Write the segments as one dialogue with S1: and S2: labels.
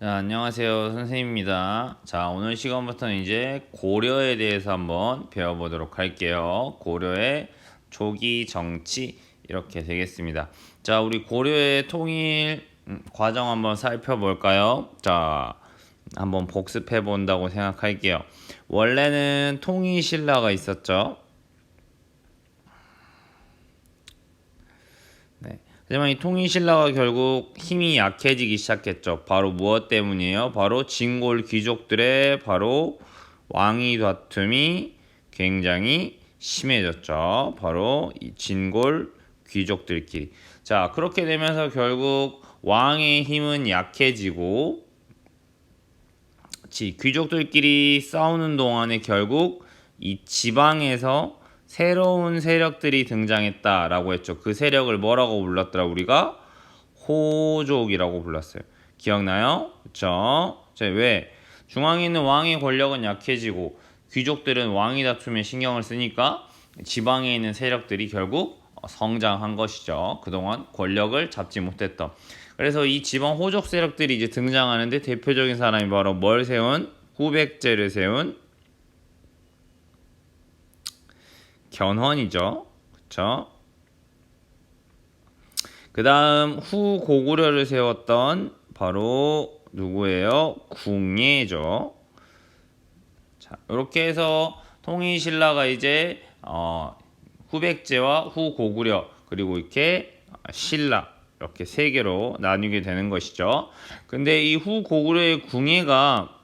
S1: 자, 안녕하세요. 선생님입니다. 자, 오늘 시간부터는 이제 고려에 대해서 한번 배워보도록 할게요. 고려의 초기 정치 이렇게 되겠습니다. 자, 우리 고려의 통일 과정 한번 살펴볼까요? 자, 한번 복습해 본다고 생각할게요. 원래는 통일신라가 있었죠. 네. 하지만 이 통일신라가 결국 힘이 약해지기 시작했죠. 바로 무엇 때문이에요? 바로 진골 귀족들의 바로 왕위 다툼이 굉장히 심해졌죠. 바로 이 진골 귀족들끼리. 자, 그렇게 되면서 결국 왕의 힘은 약해지고 귀족들끼리 싸우는 동안에 결국 이 지방에서 새로운 세력들이 등장했다라고 했죠. 그 세력을 뭐라고 불렀더라? 우리가 호족이라고 불렀어요. 기억나요? 그쵸? 왜? 중앙에 있는 왕의 권력은 약해지고 귀족들은 왕위 다툼에 신경을 쓰니까 지방에 있는 세력들이 결국 성장한 것이죠. 그동안 권력을 잡지 못했던. 그래서 이 지방 호족 세력들이 이제 등장하는데 대표적인 사람이 바로 뭘 세운? 후백제를 세운 견훤이죠. 그쵸? 그 다음 후고구려를 세웠던 바로 누구예요? 궁예죠. 자, 이렇게 해서 통일신라가 이제 후백제와 후고구려 그리고 이렇게 신라 이렇게 세 개로 나뉘게 되는 것이죠. 근데 이 후고구려의 궁예가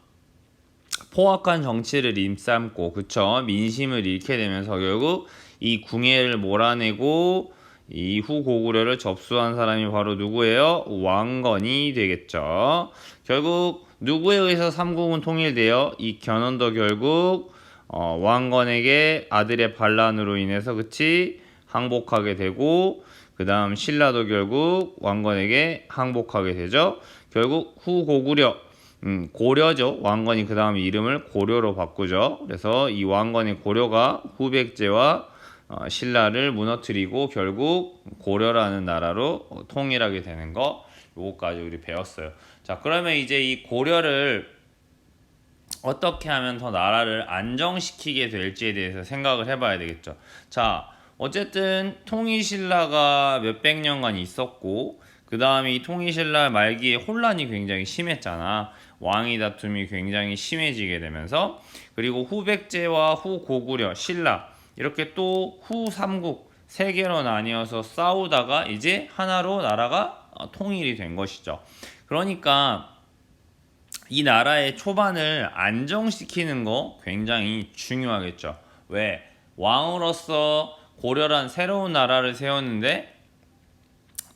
S1: 포악한 정치를 임삼고 그쵸 민심을 잃게 되면서 결국 이 궁예를 몰아내고 이 후고구려를 접수한 사람이 바로 누구예요? 왕건이 되겠죠. 결국 누구에 의해서 삼국은 통일돼요? 이 견훤도 결국 왕건에게 아들의 반란으로 인해서 그치 항복하게 되고 그 다음 신라도 결국 왕건에게 항복하게 되죠. 결국 후고구려 고려죠. 왕건이 그 다음 이름을 고려로 바꾸죠. 그래서 이 왕건의 고려가 후백제와 신라를 무너뜨리고 결국 고려라는 나라로 통일하게 되는 거 요거까지 우리 배웠어요. 자, 그러면 이제 이 고려를 어떻게 하면 더 나라를 안정시키게 될지에 대해서 생각을 해봐야 되겠죠. 자, 어쨌든 통일신라가 몇백 년간 있었고 그 다음에 이 통일신라 말기에 혼란이 굉장히 심했잖아. 왕위 다툼이 굉장히 심해지게 되면서 그리고 후백제와 후고구려, 신라 이렇게 또 후삼국 세 개로 나뉘어서 싸우다가 이제 하나로 나라가 통일이 된 것이죠. 그러니까 이 나라의 초반을 안정시키는 거 굉장히 중요하겠죠. 왜? 왕으로서 고려란 새로운 나라를 세웠는데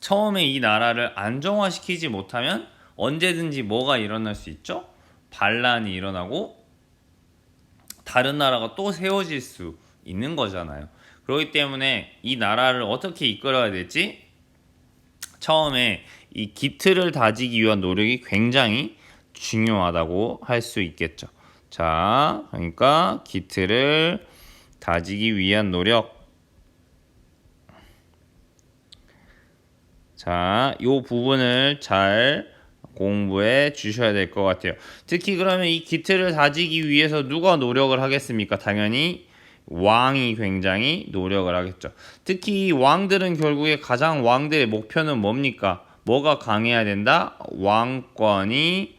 S1: 처음에 이 나라를 안정화시키지 못하면 언제든지 뭐가 일어날 수 있죠? 반란이 일어나고 다른 나라가 또 세워질 수 있는 거잖아요. 그렇기 때문에 이 나라를 어떻게 이끌어야 될지 처음에 이 기틀을 다지기 위한 노력이 굉장히 중요하다고 할 수 있겠죠. 자, 그러니까 기틀을 다지기 위한 노력. 자, 이 부분을 잘 공부해 주셔야 될 것 같아요. 특히 그러면 이 기틀을 다지기 위해서 누가 노력을 하겠습니까? 당연히 왕이 굉장히 노력을 하겠죠. 특히 왕들은 결국에 가장 왕들의 목표는 뭡니까? 뭐가 강해야 된다? 왕권이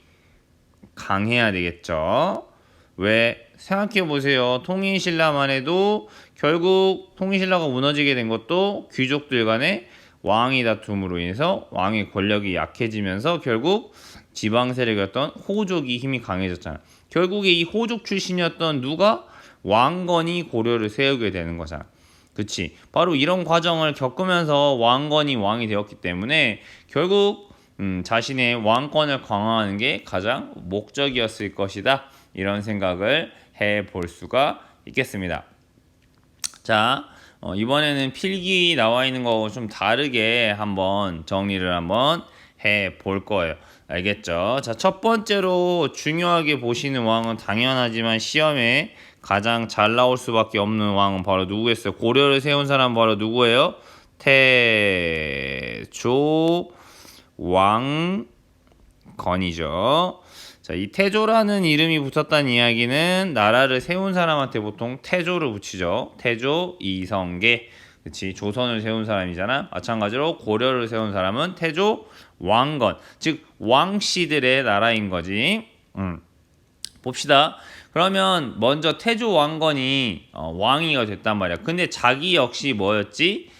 S1: 강해야 되겠죠. 왜? 생각해 보세요. 통일신라만 해도 결국 통일신라가 무너지게 된 것도 귀족들 간의 왕위 다툼으로 인해서 왕의 권력이 약해지면서 결국 지방 세력이었던 호족이 힘이 강해졌잖아요. 결국에 이 호족 출신이었던 누가 왕건이 고려를 세우게 되는 거잖아. 그치? 바로 이런 과정을 겪으면서 왕건이 왕이 되었기 때문에 결국 자신의 왕권을 강화하는 게 가장 목적이었을 것이다. 이런 생각을 해볼 수가 있겠습니다. 자, 이번에는 필기 나와 있는 거하고 좀 다르게 한번 정리를 한번 해볼 거예요. 알겠죠? 자, 첫 번째로 중요하게 보시는 왕은 당연하지만 시험에 가장 잘 나올 수밖에 없는 왕은 바로 누구겠어요? 고려를 세운 사람은 바로 누구예요? 태조 왕건이죠. 건이죠. 자, 이 태조라는 이름이 붙었다는 이야기는 나라를 세운 사람한테 보통 태조를 붙이죠. 태조, 이성계. 그치, 조선을 세운 사람이잖아. 마찬가지로 고려를 세운 사람은 태조, 왕건. 즉 왕씨들의 나라인 거지. 봅시다. 그러면 먼저 태조 왕건이 왕이가 됐단 말이야. 근데 자기 역시 뭐였지?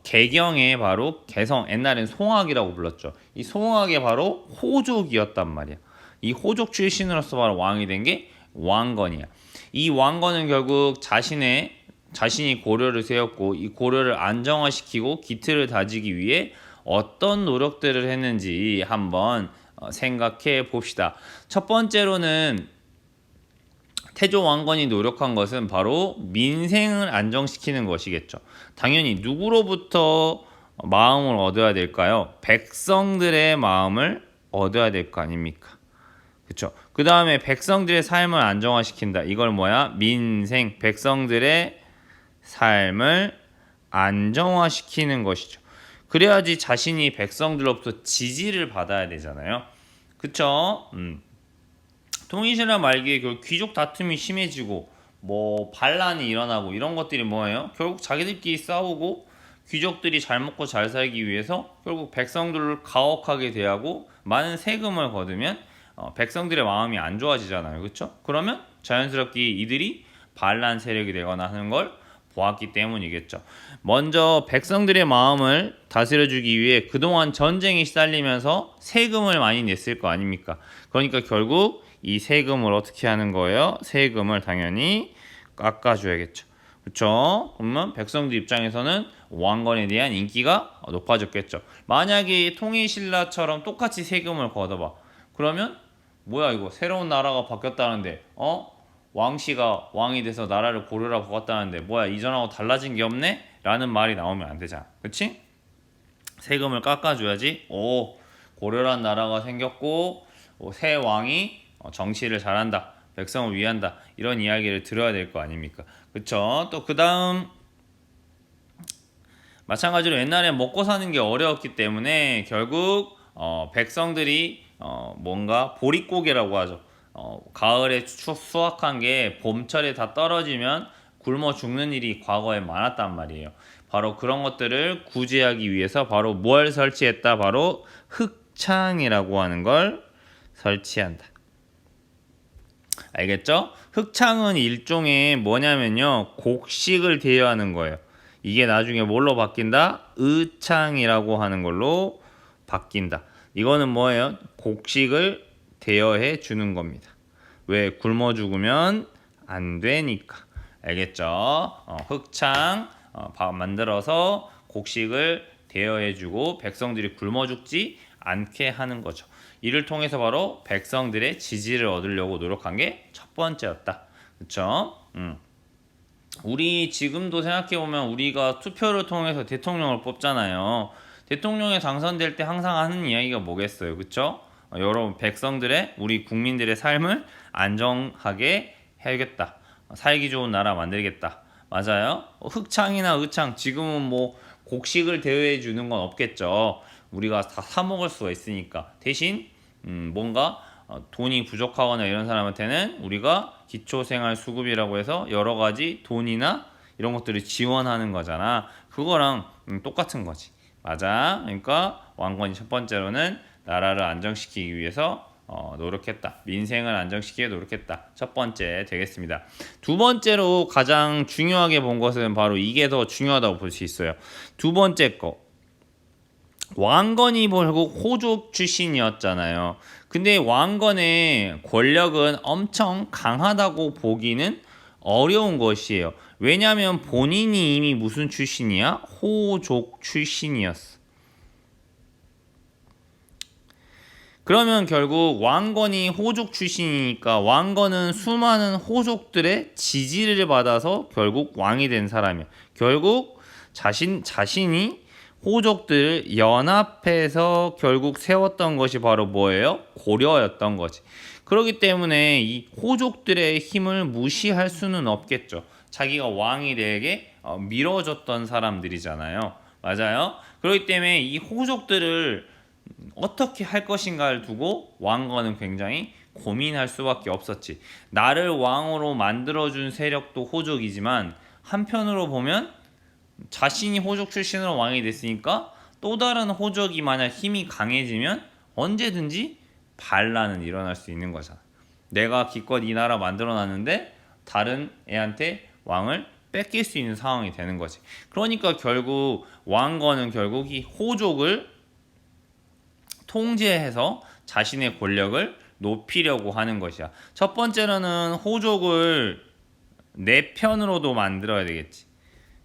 S1: 개경에 바로 개성, 옛날엔 송악이라고 불렀죠. 이 송악의 바로 호족이었단 말이야. 이 호족 출신으로서 바로 왕이 된 게 왕건이야. 이 왕건은 결국 자신이 고려를 세웠고 이 고려를 안정화시키고 기틀을 다지기 위해 어떤 노력들을 했는지 한번 생각해 봅시다. 첫 번째로는 태조 왕건이 노력한 것은 바로 민생을 안정시키는 것이겠죠. 당연히 누구로부터 마음을 얻어야 될까요? 백성들의 마음을 얻어야 될 거 아닙니까? 그렇죠. 그 다음에 백성들의 삶을 안정화시킨다. 이걸 뭐야? 민생, 백성들의 삶을 안정화시키는 것이죠. 그래야지 자신이 백성들로부터 지지를 받아야 되잖아요. 그쵸? 통일신라 말기에 결국 귀족 다툼이 심해지고 뭐 반란이 일어나고 이런 것들이 뭐예요? 결국 자기들끼리 싸우고 귀족들이 잘 먹고 잘 살기 위해서 결국 백성들을 가혹하게 대하고 많은 세금을 거두면 백성들의 마음이 안 좋아지잖아요. 그렇죠? 그러면 자연스럽게 이들이 반란 세력이 되거나 하는 걸 보았기 때문이겠죠. 먼저 백성들의 마음을 다스려주기 위해 그동안 전쟁에 시달리면서 세금을 많이 냈을 거 아닙니까? 그러니까 결국 이 세금을 어떻게 하는 거예요? 세금을 당연히 깎아줘야겠죠. 그렇죠? 그러면 백성들 입장에서는 왕건에 대한 인기가 높아졌겠죠. 만약에 통일신라처럼 똑같이 세금을 걷어봐. 그러면 뭐야 이거 새로운 나라가 바뀌었다는데 왕씨가 왕이 돼서 나라를 고려라 바꿨다는데 뭐야 이전하고 달라진 게 없네? 라는 말이 나오면 안 되잖아. 그치? 세금을 깎아줘야지 고려란 나라가 생겼고 새 왕이 정치를 잘한다. 백성을 위한다. 이런 이야기를 들어야 될 거 아닙니까? 그쵸? 또 그 다음 마찬가지로 옛날에 먹고 사는 게 어려웠기 때문에 결국 백성들이 뭔가 보릿고개라고 하죠. 가을에 수확한 게 봄철에 다 떨어지면 굶어 죽는 일이 과거에 많았단 말이에요. 바로 그런 것들을 구제하기 위해서 바로 뭘 설치했다? 바로 흑창이라고 하는 걸 설치한다. 알겠죠? 흑창은 일종의 뭐냐면요. 곡식을 대여하는 거예요. 이게 나중에 뭘로 바뀐다? 의창이라고 하는 걸로 바뀐다. 이거는 뭐예요? 곡식을 대여해 주는 겁니다. 왜? 굶어 죽으면 안 되니까. 알겠죠? 흑창 만들어서 곡식을 대여해 주고 백성들이 굶어 죽지 않게 하는 거죠. 이를 통해서 바로 백성들의 지지를 얻으려고 노력한 게 첫 번째였다. 그렇죠? 우리 지금도 생각해보면 우리가 투표를 통해서 대통령을 뽑잖아요. 대통령에 당선될 때 항상 하는 이야기가 뭐겠어요. 그렇죠? 여러분 백성들의 우리 국민들의 삶을 안정하게 해야겠다. 살기 좋은 나라 만들겠다. 맞아요? 흑창이나 의창 지금은 뭐 곡식을 대여해 주는 건 없겠죠. 우리가 다 사 먹을 수가 있으니까. 대신 뭔가 돈이 부족하거나 이런 사람한테는 우리가 기초생활수급이라고 해서 여러 가지 돈이나 이런 것들을 지원하는 거잖아. 그거랑 똑같은 거지. 맞아. 그러니까 왕건이 첫 번째로는 나라를 안정시키기 위해서 노력했다. 민생을 안정시키기 위해 노력했다. 첫 번째 되겠습니다. 두 번째로 가장 중요하게 본 것은 바로 이게 더 중요하다고 볼 수 있어요. 두 번째 거. 왕건이 결국 호족 출신이었잖아요. 근데 왕건의 권력은 엄청 강하다고 보기는 어려운 것이에요. 왜냐하면 본인이 이미 무슨 출신이야? 호족 출신이었어. 그러면 결국 왕건이 호족 출신이니까 왕건은 수많은 호족들의 지지를 받아서 결국 왕이 된 사람이야. 결국 자신이 호족들을 연합해서 결국 세웠던 것이 바로 뭐예요? 고려였던 거지. 그렇기 때문에 이 호족들의 힘을 무시할 수는 없겠죠. 자기가 왕이 되게 밀어줬던 사람들이잖아요. 맞아요? 그렇기 때문에 이 호족들을 어떻게 할 것인가를 두고 왕건은 굉장히 고민할 수밖에 없었지. 나를 왕으로 만들어준 세력도 호족이지만 한편으로 보면 자신이 호족 출신으로 왕이 됐으니까 또 다른 호족이 만약 힘이 강해지면 언제든지 반란은 일어날 수 있는 거잖아. 내가 기껏 이 나라 만들어놨는데 다른 애한테 왕을 뺏길 수 있는 상황이 되는 거지. 그러니까 결국 왕건은 결국 이 호족을 통제해서 자신의 권력을 높이려고 하는 것이야. 첫 번째로는 호족을 내 편으로도 만들어야 되겠지.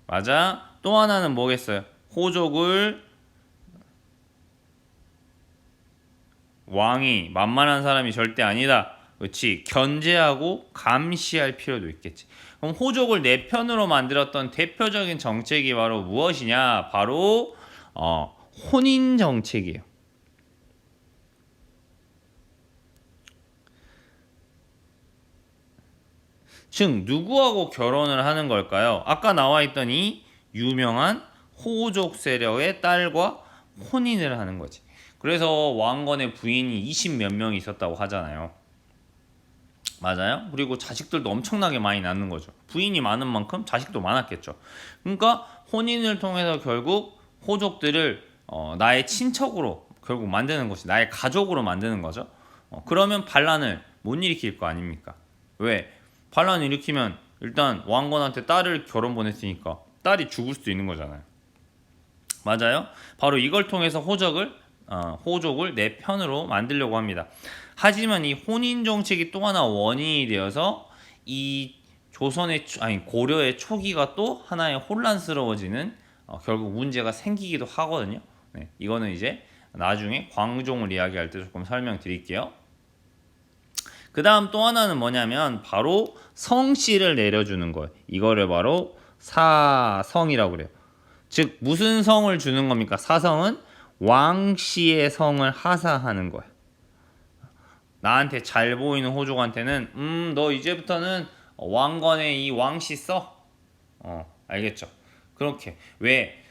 S1: 맞아. 또 하나는 뭐겠어요? 호족을 왕이 만만한 사람이 절대 아니다. 그렇지. 견제하고 감시할 필요도 있겠지. 그럼 호족을 내 편으로 만들었던 대표적인 정책이 바로 무엇이냐? 바로 혼인 정책이에요. 즉 누구하고 결혼을 하는 걸까요? 아까 나와 있던 이 유명한 호족 세력의 딸과 혼인을 하는 거지. 그래서 왕건의 부인이 20 몇 명이 있었다고 하잖아요. 맞아요? 그리고 자식들도 엄청나게 많이 낳는 거죠. 부인이 많은 만큼 자식도 많았겠죠. 그러니까 혼인을 통해서 결국 호족들을 나의 친척으로 결국 만드는 것이 나의 가족으로 만드는 거죠. 그러면 반란을 못 일으킬 거 아닙니까? 왜? 반란을 일으키면 일단 왕건한테 딸을 결혼 보냈으니까 딸이 죽을 수도 있는 거잖아요. 맞아요? 바로 이걸 통해서 호족을 내 편으로 만들려고 합니다. 하지만 이 혼인 정책이 또 하나 원인이 되어서 이 고려의 초기가 또 하나의 혼란스러워지는 결국 문제가 생기기도 하거든요. 네, 이거는 이제 나중에 광종을 이야기할 때 조금 설명드릴게요. 그 다음 또 하나는 뭐냐면 바로 성씨를 내려주는 거예요. 이거를 바로 사성이라고 그래요. 즉 무슨 성을 주는 겁니까? 사성은 왕씨의 성을 하사하는 거예요. 나한테 잘 보이는 호족한테는 너 이제부터는 왕건의 이 왕씨 써. 알겠죠? 그렇게. 왜?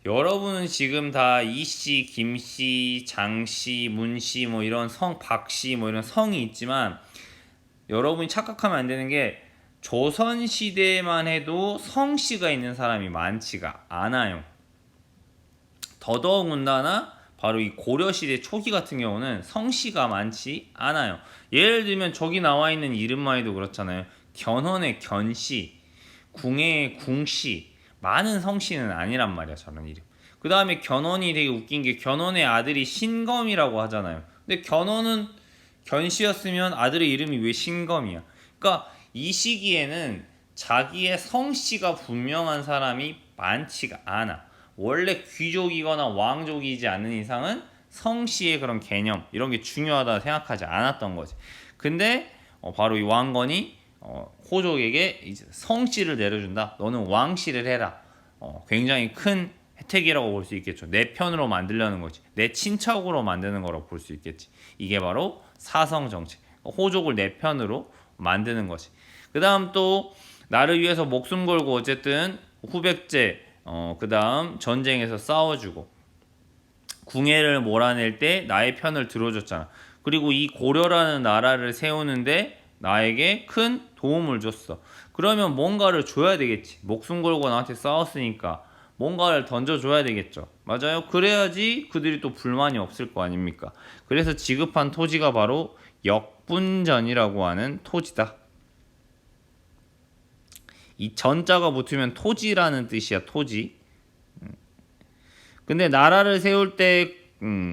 S1: 여러분은 지금 다 이씨, 김씨, 장씨, 문씨 뭐 이런 성, 박씨 뭐 이런 성이 있지만 여러분이 착각하면 안 되는 게 조선 시대에만 해도 성씨가 있는 사람이 많지가 않아요. 더더군다나 바로 이 고려 시대 초기 같은 경우는 성씨가 많지 않아요. 예를 들면 저기 나와 있는 이름만 해도 그렇잖아요. 견훤의 견씨, 궁의 궁씨, 많은 성씨는 아니란 말이야 저런 이름. 그 다음에 견훤이 되게 웃긴 게 견훤의 아들이 신검이라고 하잖아요. 근데 견훤은 견씨였으면 아들의 이름이 왜 신검이야? 그러니까 이 시기에는 자기의 성씨가 분명한 사람이 많지가 않아. 원래 귀족이거나 왕족이지 않는 이상은 성씨의 그런 개념 이런 게 중요하다 생각하지 않았던 거지. 근데 바로 이 왕건이 호족에게 이제 성씨를 내려준다. 너는 왕씨를 해라. 굉장히 큰 혜택이라고 볼 수 있겠죠. 내 편으로 만들려는 거지. 내 친척으로 만드는 거라고 볼 수 있겠지. 이게 바로 사성 정책. 호족을 내 편으로 만드는 거지. 그 다음 또 나를 위해서 목숨 걸고 어쨌든 후백제 그 다음 전쟁에서 싸워주고 궁예를 몰아낼 때 나의 편을 들어줬잖아. 그리고 이 고려라는 나라를 세우는데 나에게 큰 도움을 줬어. 그러면 뭔가를 줘야 되겠지. 목숨 걸고 나한테 싸웠으니까 뭔가를 던져줘야 되겠죠. 맞아요? 그래야지 그들이 또 불만이 없을 거 아닙니까? 그래서 지급한 토지가 바로 역분전이라고 하는 토지다. 이 전자가 붙으면 토지라는 뜻이야. 토지. 근데 나라를 세울 때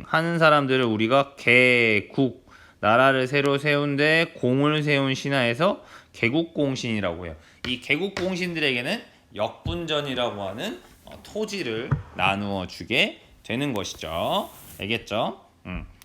S1: 하는 사람들을 우리가 개국, 나라를 새로 세운데 공을 세운 신하에서 개국공신이라고 해요. 이 개국공신들에게는 역분전이라고 하는 토지를 나누어 주게 되는 것이죠. 알겠죠?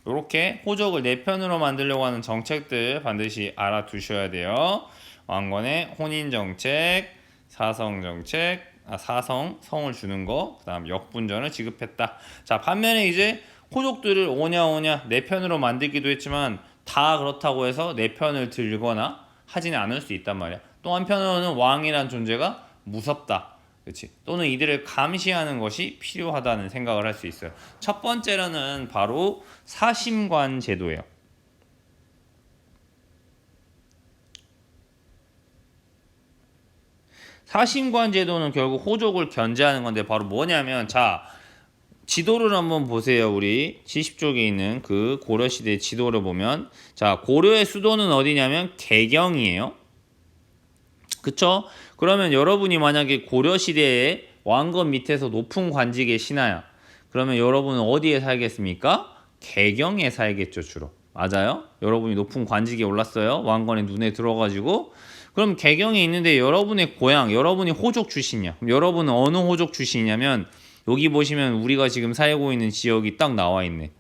S1: 이렇게 호족을 내 편으로 만들려고 하는 정책들 반드시 알아두셔야 돼요. 왕건의 혼인 정책, 사성 정책, 사성 성을 주는 거, 그다음 역분전을 지급했다. 자, 반면에 이제 호족들을 오냐 내 편으로 만들기도 했지만 다 그렇다고 해서 내 편을 들거나 하지는 않을 수 있단 말이야. 또 한편으로는 왕이란 존재가 무섭다. 그렇지? 또는 이들을 감시하는 것이 필요하다는 생각을 할 수 있어요. 첫 번째로는 바로 사심관 제도예요. 사심관 제도는 결국 호족을 견제하는 건데 바로 뭐냐면 자 지도를 한번 보세요. 우리 70쪽에 있는 그 고려시대 지도를 보면 자 고려의 수도는 어디냐면 개경이에요. 그쵸? 그러면 여러분이 만약에 고려시대에 왕건 밑에서 높은 관직의 신하야. 그러면 여러분은 어디에 살겠습니까? 개경에 살겠죠 주로. 맞아요? 여러분이 높은 관직에 올랐어요. 왕건에 눈에 들어가지고 그럼 개경에 있는데 여러분의 고향, 여러분이 호족 출신이야. 그럼 여러분은 어느 호족 출신이냐면 여기 보시면 우리가 지금 살고 있는 지역이 딱 나와 있네.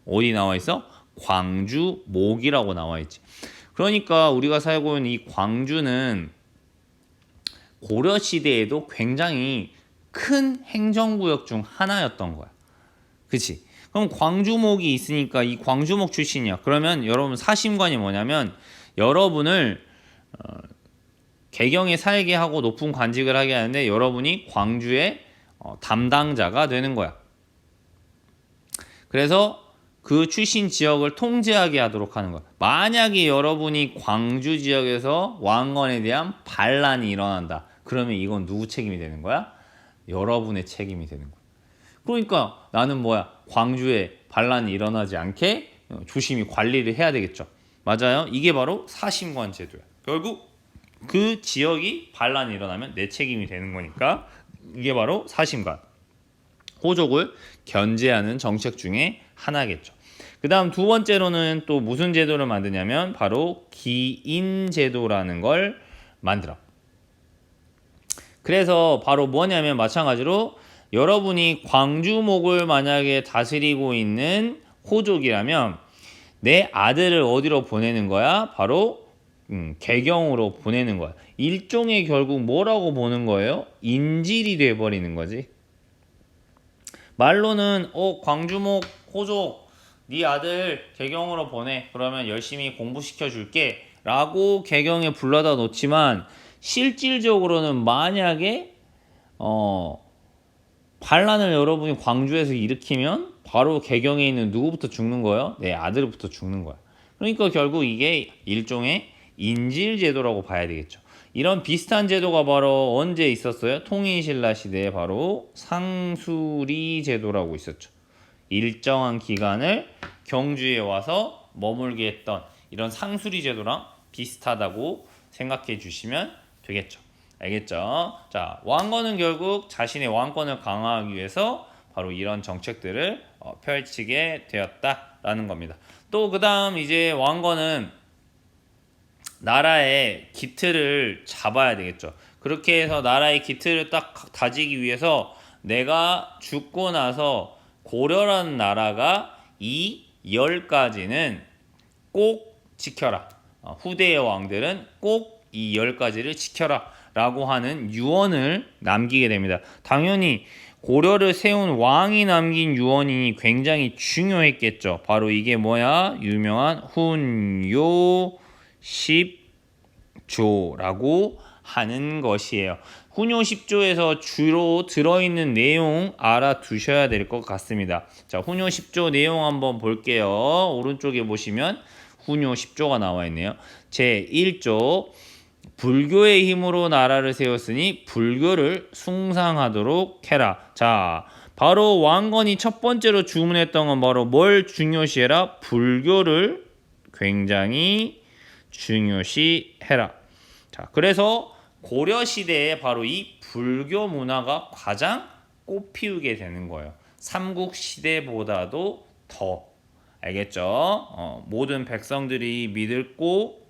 S1: 어디 나와 있어? 광주 목이라고 나와 있지. 그러니까 우리가 살고 있는 이 광주는 고려 시대에도 굉장히 큰 행정구역 중 하나였던 거야. 그치? 그럼 광주목이 있으니까 이 광주목 출신이야. 그러면 여러분 사심관이 뭐냐면 여러분을 개경에 살게 하고 높은 관직을 하게 하는데 여러분이 광주의 담당자가 되는 거야. 그래서 그 출신 지역을 통제하게 하도록 하는 거야. 만약에 여러분이 광주 지역에서 왕건에 대한 반란이 일어난다. 그러면 이건 누구 책임이 되는 거야? 여러분의 책임이 되는 거야. 그러니까 나는 뭐야? 광주에 반란이 일어나지 않게 조심히 관리를 해야 되겠죠. 맞아요? 이게 바로 사심관 제도야. 결국 그 지역이 반란이 일어나면 내 책임이 되는 거니까 이게 바로 사심관. 호족을 견제하는 정책 중에 하나겠죠. 그 다음 두 번째로는 또 무슨 제도를 만드냐면 바로 기인제도라는 걸 만들어. 그래서 바로 뭐냐면 마찬가지로 여러분이 광주목을 만약에 다스리고 있는 호족이라면 내 아들을 어디로 보내는 거야? 바로 개경으로 보내는 거야. 일종의 결국 뭐라고 보는 거예요? 인질이 돼버리는 거지. 말로는 광주목 호족 네 아들 개경으로 보내. 그러면 열심히 공부시켜 줄게 라고 개경에 불러다 놓지만 실질적으로는 만약에 반란을 여러분이 광주에서 일으키면 바로 개경에 있는 누구부터 죽는 거예요? 내 아들부터 죽는 거야. 그러니까 결국 이게 일종의 인질제도라고 봐야 되겠죠. 이런 비슷한 제도가 바로 언제 있었어요? 통일신라 시대에 바로 상수리 제도라고 있었죠. 일정한 기간을 경주에 와서 머물게 했던 이런 상수리 제도랑 비슷하다고 생각해 주시면 되겠죠. 알겠죠? 자, 왕건은 결국 자신의 왕권을 강화하기 위해서 바로 이런 정책들을 펼치게 되었다라는 겁니다. 또 그 다음 이제 왕건은 나라의 기틀을 잡아야 되겠죠. 그렇게 해서 나라의 기틀을 딱 다지기 위해서 내가 죽고 나서 고려라는 나라가 이 10가지는 꼭 지켜라. 후대의 왕들은 꼭 이 10가지를 지켜라 라고 하는 유언을 남기게 됩니다. 당연히 고려를 세운 왕이 남긴 유언이 굉장히 중요했겠죠. 바로 이게 뭐야? 유명한 훈요 10조라고 하는 것이에요. 훈요 10조에서 주로 들어있는 내용 알아두셔야 될 것 같습니다. 자, 훈요 10조 내용 한번 볼게요. 오른쪽에 보시면 훈요 10조가 나와 있네요. 제 1조 불교의 힘으로 나라를 세웠으니 불교를 숭상하도록 해라. 자, 바로 왕건이 첫 번째로 주문했던 건 바로 뭘 중요시해라? 불교를 굉장히 중요시해라. 자, 그래서 고려 시대에 바로 이 불교 문화가 가장 꽃피우게 되는 거예요. 삼국 시대보다도 더. 알겠죠? 모든 백성들이 믿고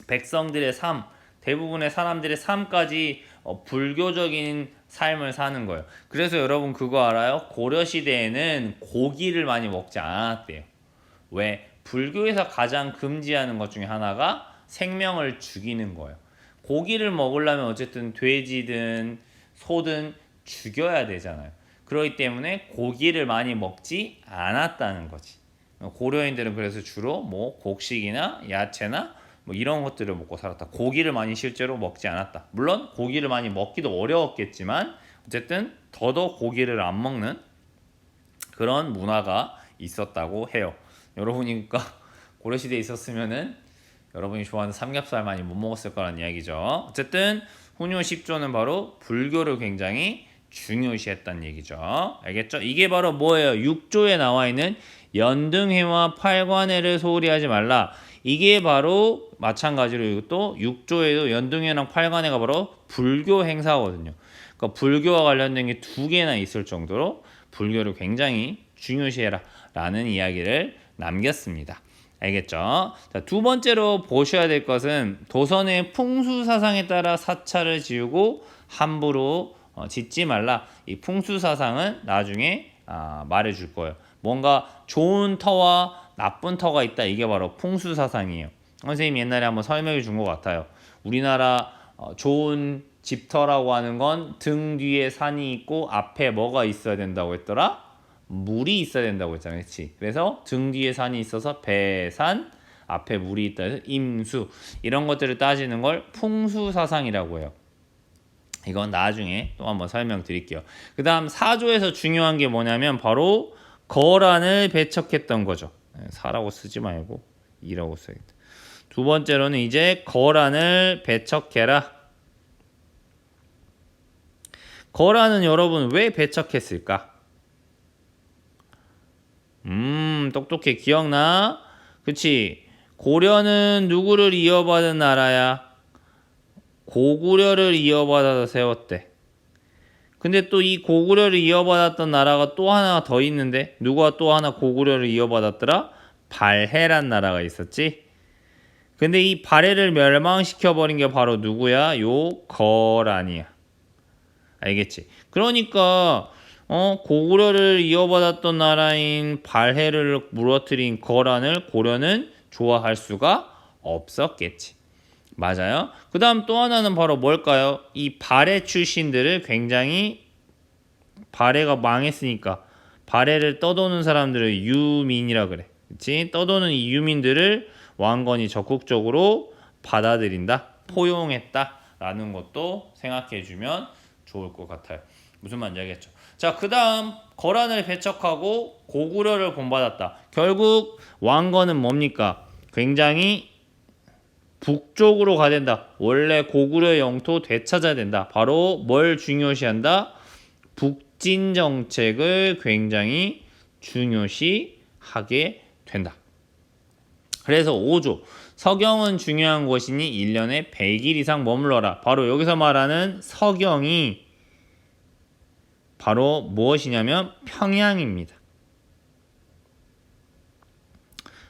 S1: 백성들의 삶, 대부분의 사람들의 삶까지 불교적인 삶을 사는 거예요. 그래서 여러분 그거 알아요? 고려 시대에는 고기를 많이 먹지 않았대요. 왜? 불교에서 가장 금지하는 것 중에 하나가 생명을 죽이는 거예요. 고기를 먹으려면 어쨌든 돼지든 소든 죽여야 되잖아요. 그렇기 때문에 고기를 많이 먹지 않았다는 거지. 고려인들은 그래서 주로 뭐 곡식이나 야채나 뭐 이런 것들을 먹고 살았다. 고기를 많이 실제로 먹지 않았다. 물론 고기를 많이 먹기도 어려웠겠지만 어쨌든 더더욱 고기를 안 먹는 그런 문화가 있었다고 해요. 여러분이 그러니까 고려시대에 있었으면은 여러분이 좋아하는 삼겹살 많이 못 먹었을 거란 이야기죠. 어쨌든 훈요 10조는 바로 불교를 굉장히 중요시했다는 얘기죠. 알겠죠? 이게 바로 뭐예요? 6조에 나와 있는 연등회와 팔관회를 소홀히 하지 말라. 이게 바로 마찬가지로 이것도 6조에도 연등회랑 팔관회가 바로 불교 행사거든요. 그러니까 불교와 관련된 게 두 개나 있을 정도로 불교를 굉장히 중요시해라 라는 이야기를 남겼습니다. 알겠죠? 자, 두 번째로 보셔야 될 것은 도선의 풍수사상에 따라 사찰을 지우고 함부로 짓지 말라. 이 풍수사상은 나중에 말해줄 거예요. 뭔가 좋은 터와 나쁜 터가 있다. 이게 바로 풍수사상이에요. 선생님이 옛날에 한번 설명해 준 것 같아요. 우리나라 좋은 집터라고 하는 건 등 뒤에 산이 있고 앞에 뭐가 있어야 된다고 했더라? 물이 있어야 된다고 했잖아. 그렇지? 그래서 등 뒤에 산이 있어서 배산, 앞에 물이 있다 해서 임수. 이런 것들을 따지는 걸 풍수사상이라고 해요. 이건 나중에 또 한번 설명드릴게요. 그 다음 4조에서 중요한 게 뭐냐면 바로 거란을 배척했던 거죠. 사라고 쓰지 말고 이라고 써야겠다. 두 번째로는 이제 거란을 배척해라. 거란은 여러분 왜 배척했을까? 똑똑해. 기억나? 그치? 고려는 누구를 이어받은 나라야? 고구려를 이어받아서 세웠대. 근데 또 이 고구려를 이어받았던 나라가 또 하나 더 있는데 누가 또 하나 고구려를 이어받았더라? 발해란 나라가 있었지? 근데 이 발해를 멸망시켜버린 게 바로 누구야? 요 거란이야. 알겠지? 그러니까 고구려를 이어받았던 나라인 발해를 무너뜨린 거란을 고려는 좋아할 수가 없었겠지. 맞아요. 그 다음 또 하나는 바로 뭘까요? 이 발해 출신들을 굉장히 발해가 망했으니까 발해를 떠도는 사람들을 유민이라 그래. 그치? 떠도는 이 유민들을 왕건이 적극적으로 받아들인다, 포용했다 라는 것도 생각해주면 좋을 것 같아요. 무슨 말인지 알겠죠? 자, 그 다음 거란을 배척하고 고구려를 본받았다. 결국 왕건은 뭡니까? 굉장히 북쪽으로 가야 된다. 원래 고구려 영토 되찾아야 된다. 바로 뭘 중요시한다? 북진 정책을 굉장히 중요시하게 된다. 그래서 5조 서경은 중요한 곳이니 1년에 100일 이상 머물러라. 바로 여기서 말하는 서경이 바로 무엇이냐면 평양입니다.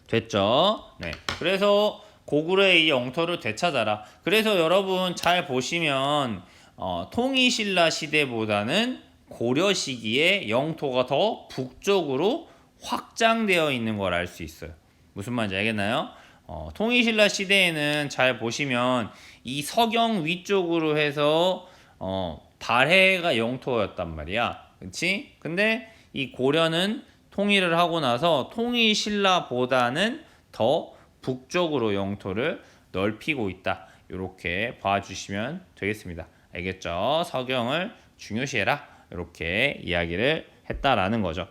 S1: 됐죠? 네. 그래서 고구려의 이 영토를 되찾아라. 그래서 여러분 잘 보시면 통일신라 시대보다는 고려 시기에 영토가 더 북쪽으로 확장되어 있는 걸 알 수 있어요. 무슨 말인지 알겠나요? 통일신라 시대에는 잘 보시면 이 서경 위쪽으로 해서 발해가 영토였단 말이야. 그렇지? 근데 이 고려는 통일을 하고 나서 통일신라보다는 더 북쪽으로 영토를 넓히고 있다. 이렇게 봐주시면 되겠습니다. 알겠죠? 서경을 중요시해라. 이렇게 이야기를 했다라는 거죠.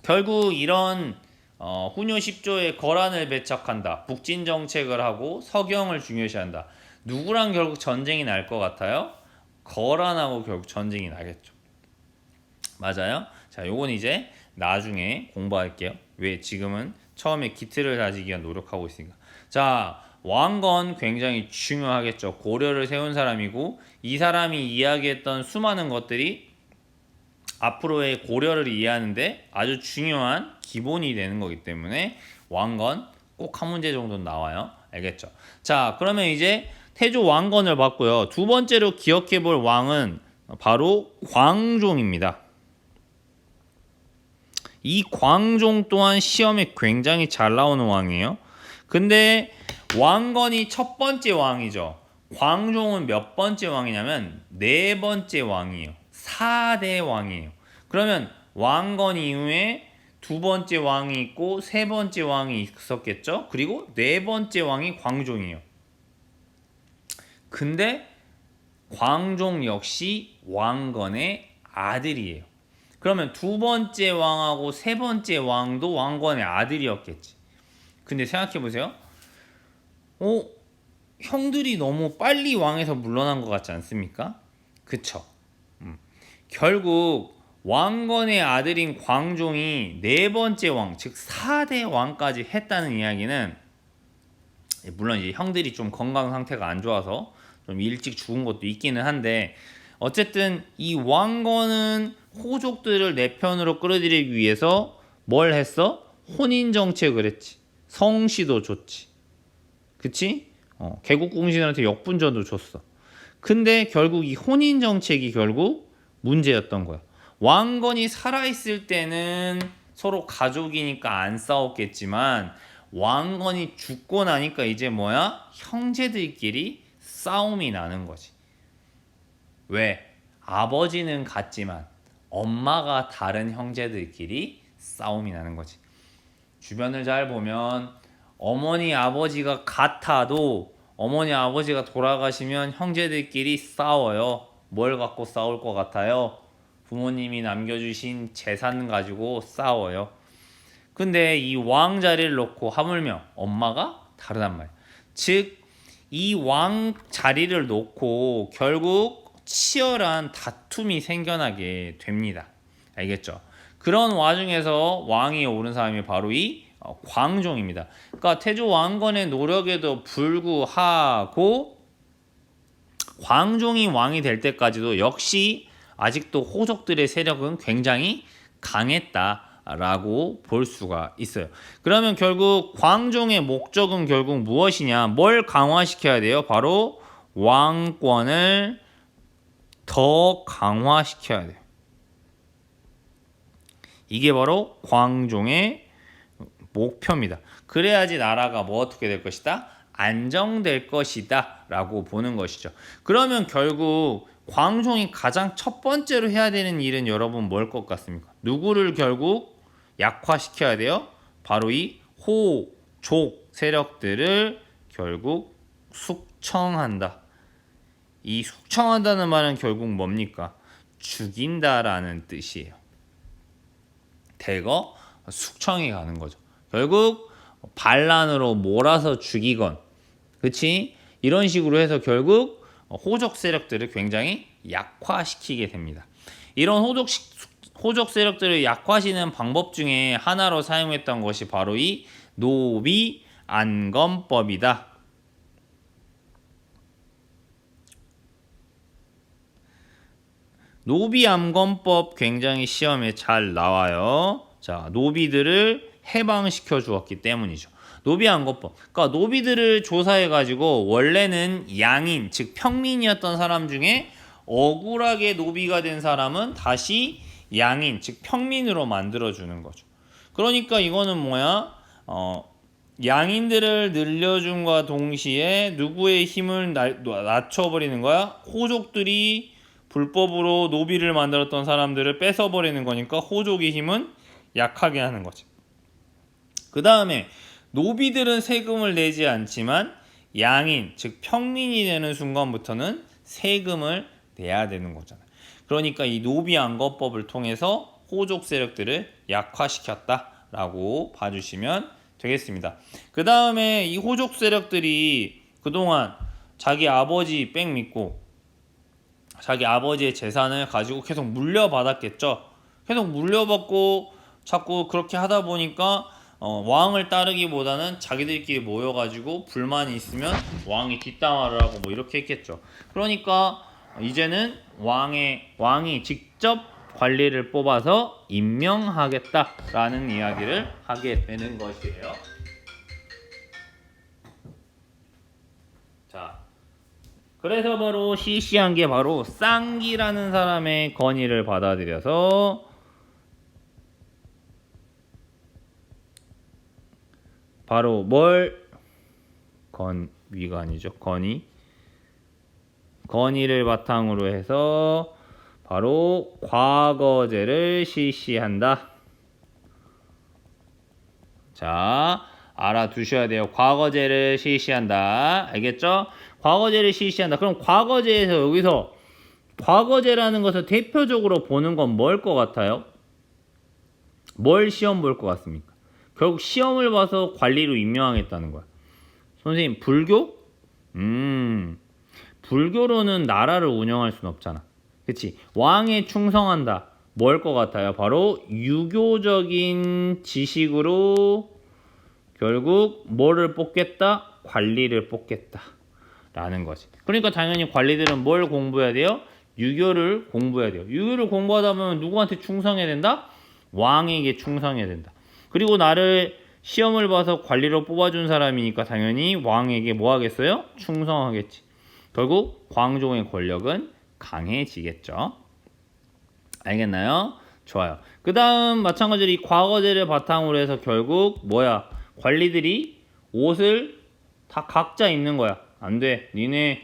S1: 결국 이런 훈요 10조에 거란을 배척한다. 북진 정책을 하고 서경을 중요시한다. 누구랑 결국 전쟁이 날 것 같아요? 거란하고 결국 전쟁이 나겠죠. 맞아요? 자, 요건 이제 나중에 공부할게요. 왜 지금은 처음에 기틀을 다지기 위한 노력하고 있으니까. 자, 왕건 굉장히 중요하겠죠. 고려를 세운 사람이고 이 사람이 이야기했던 수많은 것들이 앞으로의 고려를 이해하는데 아주 중요한 기본이 되는 거기 때문에 왕건 꼭 한 문제 정도는 나와요. 알겠죠? 자, 그러면 이제 태조 왕건을 봤고요. 두 번째로 기억해 볼 왕은 바로 광종입니다. 이 광종 또한 시험에 굉장히 잘 나오는 왕이에요. 근데 왕건이 첫 번째 왕이죠. 광종은 몇 번째 왕이냐면 네 번째 왕이에요. 4대 왕이에요. 그러면 왕건 이후에 두 번째 왕이 있고 세 번째 왕이 있었겠죠. 그리고 네 번째 왕이 광종이에요. 근데 광종 역시 왕건의 아들이에요. 그러면 두 번째 왕하고 세 번째 왕도 왕건의 아들이었겠지. 근데 생각해보세요. 형들이 너무 빨리 왕에서 물러난 것 같지 않습니까? 그쵸? 결국 왕건의 아들인 광종이 네 번째 왕, 즉 4대 왕까지 했다는 이야기는, 물론 이제 형들이 좀 건강 상태가 안 좋아서 좀 일찍 죽은 것도 있기는 한데, 어쨌든 이 왕건은 호족들을 내 편으로 끌어들이기 위해서 뭘 했어? 혼인 정책을 했지. 성씨도 줬지. 그치? 개국공신들한테 역분전도 줬어. 근데 결국 이 혼인 정책이 결국 문제였던 거야. 왕건이 살아있을 때는 서로 가족이니까 안 싸웠겠지만, 왕건이 죽고 나니까 이제 뭐야? 형제들끼리 싸움이 나는 거지. 왜? 아버지는 같지만 엄마가 다른 형제들끼리 싸움이 나는 거지. 주변을 잘 보면 어머니 아버지가 같아도 어머니 아버지가 돌아가시면 형제들끼리 싸워요. 뭘 갖고 싸울 것 같아요? 부모님이 남겨주신 재산 가지고 싸워요. 근데 이 왕 자리를 놓고 하물며 엄마가 다르단 말이야. 즉, 이 왕 자리를 놓고 결국 치열한 다툼이 생겨나게 됩니다. 알겠죠? 그런 와중에서 왕위에 오른 사람이 바로 이 광종입니다. 그러니까 태조 왕건의 노력에도 불구하고 광종이 왕이 될 때까지도 역시 아직도 호족들의 세력은 굉장히 강했다라고 볼 수가 있어요. 그러면 결국 광종의 목적은 결국 무엇이냐? 뭘 강화시켜야 돼요? 바로 왕권을 더 강화시켜야 돼요. 이게 바로 광종의 목표입니다. 그래야지 나라가 뭐 어떻게 될 것이다? 안정될 것이다 라고 보는 것이죠. 그러면 결국 광종이 가장 첫 번째로 해야 되는 일은 여러분 뭘 것 같습니까? 누구를 결국 약화시켜야 돼요? 바로 이 호, 족 세력들을 결국 숙청한다. 이 숙청한다는 말은 결국 뭡니까? 죽인다라는 뜻이에요. 대거 숙청이 가는 거죠. 결국 반란으로 몰아서 죽이건, 그치? 이런 식으로 해서 결국 호족 세력들을 굉장히 약화시키게 됩니다. 이런 호족 세력들을 약화시키는 방법 중에 하나로 사용했던 것이 바로 이 노비안건법이다. 노비안건법 굉장히 시험에 잘 나와요. 자, 노비들을 해방시켜 주었기 때문이죠. 노비안건법. 그러니까 노비들을 조사해가지고 원래는 양인, 즉 평민이었던 사람 중에 억울하게 노비가 된 사람은 다시 양인, 즉 평민으로 만들어주는 거죠. 그러니까 이거는 뭐야? 양인들을 늘려준과 동시에 누구의 힘을 낮춰버리는 거야? 호족들이 불법으로 노비를 만들었던 사람들을 뺏어버리는 거니까 호족의 힘은 약하게 하는 거지. 그 다음에 노비들은 세금을 내지 않지만 양인, 즉 평민이 되는 순간부터는 세금을 내야 되는 거잖아요. 그러니까 이 노비안건법을 통해서 호족 세력들을 약화시켰다라고 봐주시면 되겠습니다. 그 다음에 이 호족 세력들이 그동안 자기 아버지 뺑 믿고 자기 아버지의 재산을 가지고 계속 물려받았겠죠. 계속 물려받고 자꾸 그렇게 하다 보니까 왕을 따르기보다는 자기들끼리 모여가지고 불만이 있으면 왕이 뒷담화를 하고 뭐 이렇게 했겠죠. 그러니까 이제는 왕이 직접 관리를 뽑아서 임명하겠다라는 이야기를 하게 되는 것이에요. 자, 그래서 바로 실시한 게 바로 쌍기라는 사람의 건의를 받아들여서 바로 위가 아니죠. 건의를 바탕으로 해서 바로 과거제를 실시한다. 자, 알아두셔야 돼요. 과거제를 실시한다. 알겠죠? 과거제를 실시한다. 그럼 과거제에서 여기서 과거제라는 것을 대표적으로 보는 건 뭘 것 같아요? 뭘 시험 볼 것 같습니까? 결국 시험을 봐서 관리로 임명하겠다는 거야. 선생님, 불교? 불교로는 나라를 운영할 수는 없잖아. 그치? 왕에 충성한다. 뭘 것 같아요? 바로 유교적인 지식으로 결국 뭐를 뽑겠다? 관리를 뽑겠다. 라는 거지. 그러니까 당연히 관리들은 뭘 공부해야 돼요? 유교를 공부해야 돼요. 유교를 공부하다 보면 누구한테 충성해야 된다? 왕에게 충성해야 된다. 그리고 나를 시험을 봐서 관리로 뽑아준 사람이니까 당연히 왕에게 뭐 하겠어요? 충성하겠지. 결국 광종의 권력은 강해지겠죠. 알겠나요? 좋아요. 그 다음 마찬가지로 이 과거제를 바탕으로 해서 결국 뭐야? 관리들이 옷을 다 각자 입는 거야. 안 돼. 니네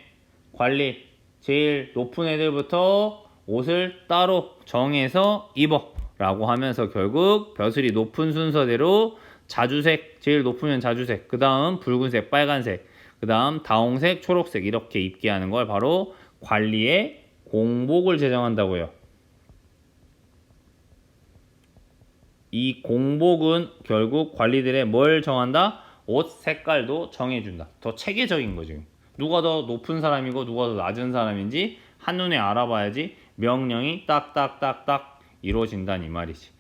S1: 관리 제일 높은 애들부터 옷을 따로 정해서 입어 라고 하면서 결국 벼슬이 높은 순서대로 자주색, 제일 높으면 자주색, 그 다음 붉은색, 빨간색, 그 다음 다홍색, 초록색 이렇게 입게 하는 걸 바로 관리의 공복을 제정한다고요. 이 공복은 결국 관리들의 뭘 정한다? 옷 색깔도 정해준다. 더 체계적인 거죠. 누가 더 높은 사람이고 누가 더 낮은 사람인지 한눈에 알아봐야지 명령이 딱딱딱딱 이루어진다는 이 말이지.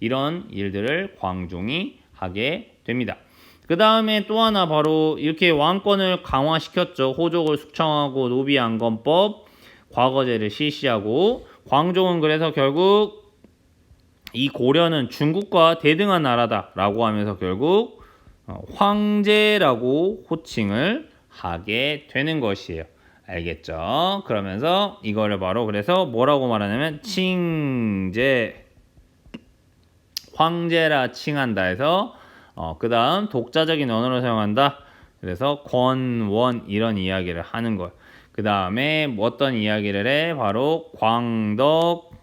S1: 이런 일들을 광종이 하게 됩니다. 그 다음에 또 하나 바로 이렇게 왕권을 강화시켰죠. 호족을 숙청하고 노비안건법, 과거제를 실시하고 광종은 그래서 결국 이 고려는 중국과 대등한 나라다라고 하면서 결국 황제라고 호칭을 하게 되는 것이에요. 알겠죠? 그러면서 이거를 바로 그래서 뭐라고 말하냐면 칭제, 황제라 칭한다 해서 그 다음 독자적인 언어를 사용한다. 그래서 권원 이런 이야기를 하는 거예요. 그 다음에 어떤 이야기를 해? 바로 광덕,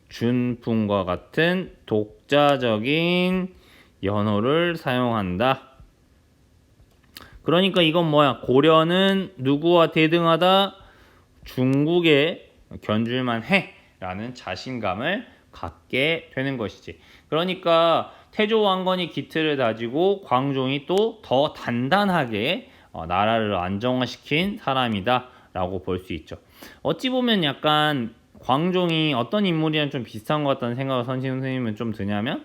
S1: 준풍과 같은 독자적인 연호를 사용한다. 그러니까 이건 뭐야? 고려는 누구와 대등하다? 중국에 견줄만 해 라는 자신감을 갖게 되는 것이지. 그러니까 태조 왕건이 기틀을 다지고 광종이 또 더 단단하게 나라를 안정화시킨 사람이다 라고 볼 수 있죠. 어찌 보면 약간 광종이 어떤 인물이랑 좀 비슷한 것 같다는 생각을 선생님은 좀 드냐면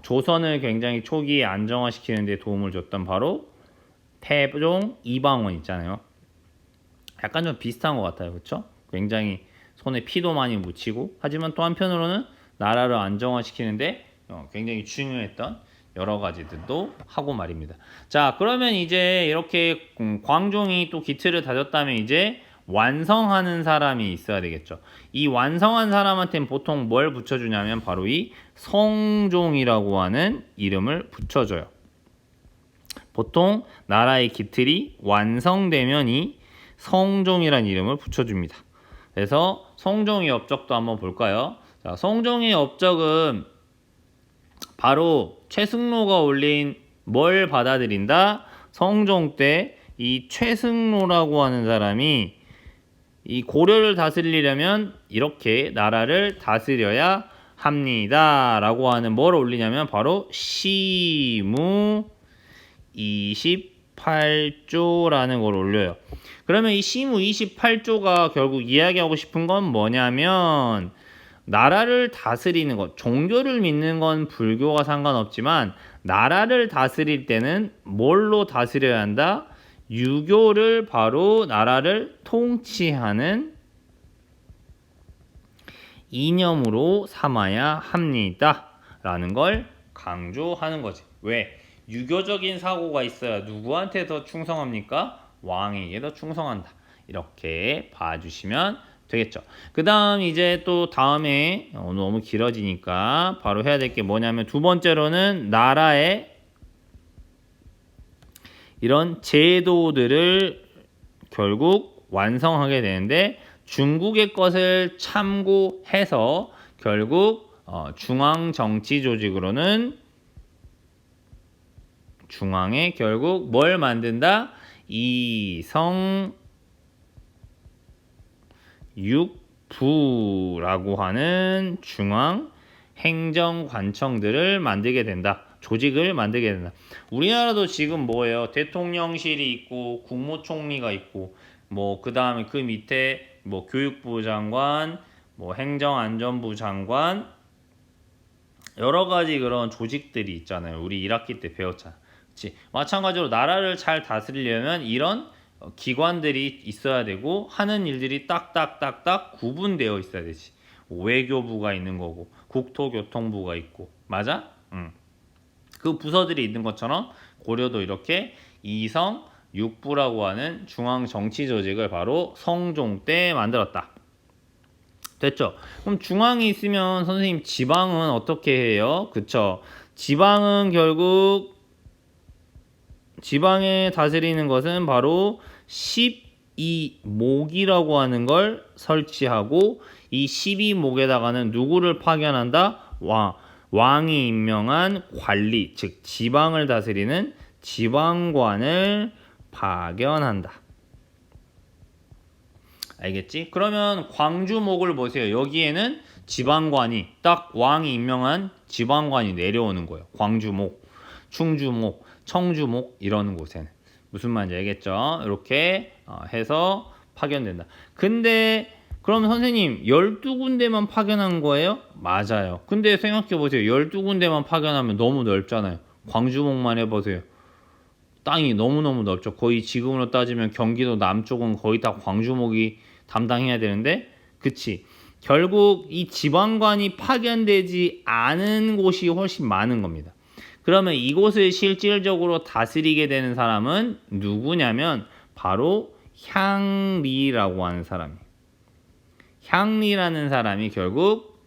S1: 조선을 굉장히 초기에 안정화시키는 데 도움을 줬던 바로 태종 이방원 있잖아요. 약간 좀 비슷한 것 같아요. 그렇죠? 굉장히 손에 피도 많이 묻히고 하지만 또 한편으로는 나라를 안정화시키는데 굉장히 중요했던 여러 가지들도 하고 말입니다. 자, 그러면 이제 이렇게 광종이 또 기틀을 다졌다면 이제 완성하는 사람이 있어야 되겠죠. 이 완성한 사람한테는 보통 뭘 붙여주냐면 바로 이 성종이라고 하는 이름을 붙여줘요. 보통 나라의 기틀이 완성되면 이 성종이라는 이름을 붙여줍니다. 그래서 성종의 업적도 한번 볼까요? 자, 성종의 업적은 바로 최승로가 올린 뭘 받아들인다? 성종 때 이 최승로라고 하는 사람이 이 고려를 다스리려면 이렇게 나라를 다스려야 합니다 라고 하는 뭘 올리냐면 바로 시무 28조라는 걸 올려요. 그러면 이 시무 28조가 결국 이야기하고 싶은 건 뭐냐면 나라를 다스리는 것, 종교를 믿는 건 불교가 상관없지만 나라를 다스릴 때는 뭘로 다스려야 한다? 유교를 바로 나라를 통치하는 이념으로 삼아야 합니다 라는 걸 강조하는 거지. 왜? 유교적인 사고가 있어야 누구한테 더 충성합니까? 왕에게 더 충성한다. 이렇게 봐주시면 되겠죠. 그 다음 이제 또 다음에 너무 길어지니까 바로 해야 될 게 뭐냐면 두 번째로는 나라의 이런 제도들을 결국 완성하게 되는데 중국의 것을 참고해서 결국 중앙 정치 조직으로는 중앙에 결국 뭘 만든다? 이성 육부라고 하는 중앙 행정관청들을 만들게 된다. 조직을 만들게 된다. 우리나라도 지금 뭐예요? 대통령실이 있고 국무총리가 있고 뭐 그다음에 그 밑에 뭐 교육부 장관, 뭐 행정안전부 장관 여러 가지 그런 조직들이 있잖아요. 우리 1학기 때 배웠잖아. 그치? 마찬가지로 나라를 잘 다스리려면 이런 기관들이 있어야 되고 하는 일들이 딱딱딱딱 구분되어 있어야 되지. 외교부가 있는 거고 국토교통부가 있고 맞아? 그 부서들이 있는 것처럼 고려도 이렇게 이성 육부라고 하는 중앙 정치 조직을 바로 성종 때 만들었다. 됐죠? 그럼 중앙이 있으면 선생님 지방은 어떻게 해요? 그쵸? 지방은 결국 지방에 다스리는 것은 바로 12목이라고 하는 걸 설치하고 이 12목에다가는 누구를 파견한다? 왕이 임명한 관리, 즉 지방을 다스리는 지방관을 파견한다. 알겠지? 그러면 광주목을 보세요. 여기에는 지방관이 딱 왕이 임명한 지방관이 내려오는 거예요. 광주목, 충주목, 청주목 이런 곳에는 무슨 말인지 알겠죠? 이렇게 해서 파견된다. 근데 그럼 선생님 12군데만 파견한 거예요? 맞아요. 근데 생각해 보세요. 12군데만 파견하면 너무 넓잖아요. 광주목만 해보세요. 땅이 너무너무 넓죠. 거의 지금으로 따지면 경기도 남쪽은 거의 다 광주목이 담당해야 되는데 그치? 결국 이 지방관이 파견되지 않은 곳이 훨씬 많은 겁니다. 그러면 이곳을 실질적으로 다스리게 되는 사람은 누구냐면 바로 향리라고 하는 사람이에요. 향리라는 사람이 결국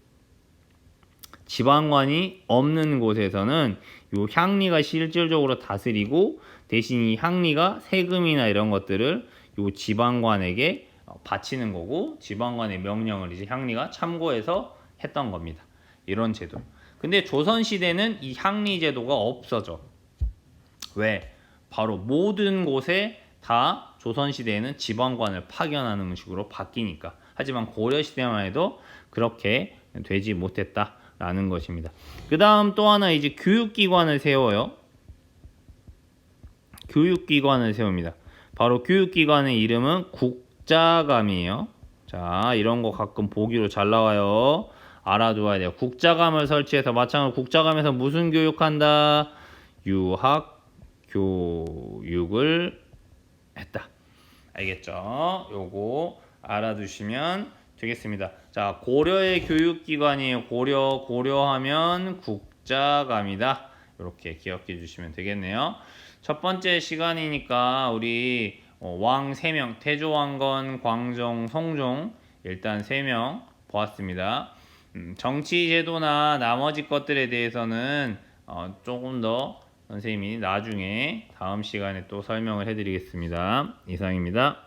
S1: 지방관이 없는 곳에서는 요 향리가 실질적으로 다스리고 대신 이 향리가 세금이나 이런 것들을 요 지방관에게 바치는 거고 지방관의 명령을 이제 향리가 참고해서 했던 겁니다. 이런 제도. 근데 조선시대는 이 향리 제도가 없어져. 왜? 바로 모든 곳에 다 조선시대에는 지방관을 파견하는 식으로 바뀌니까. 하지만 고려시대만 해도 그렇게 되지 못했다라는 것입니다. 그 다음 또 하나 이제 교육기관을 세워요. 교육기관을 세웁니다. 바로 교육기관의 이름은 국자감이에요. 자, 이런 거 가끔 보기로 잘 나와요. 알아둬야 돼요. 국자감을 설치해서 마찬가지로 국자감에서 무슨 교육한다? 유학 교육을 했다. 알겠죠? 요거 알아두시면 되겠습니다. 자, 고려의 교육기관이에요. 고려하면 국자감이다. 이렇게 기억해 주시면 되겠네요. 첫 번째 시간이니까 우리 왕 3명, 태조왕건, 광종, 성종 일단 3명 보았습니다. 정치 제도나 나머지 것들에 대해서는 조금 더 선생님이 나중에 다음 시간에 또 설명을 해드리겠습니다. 이상입니다.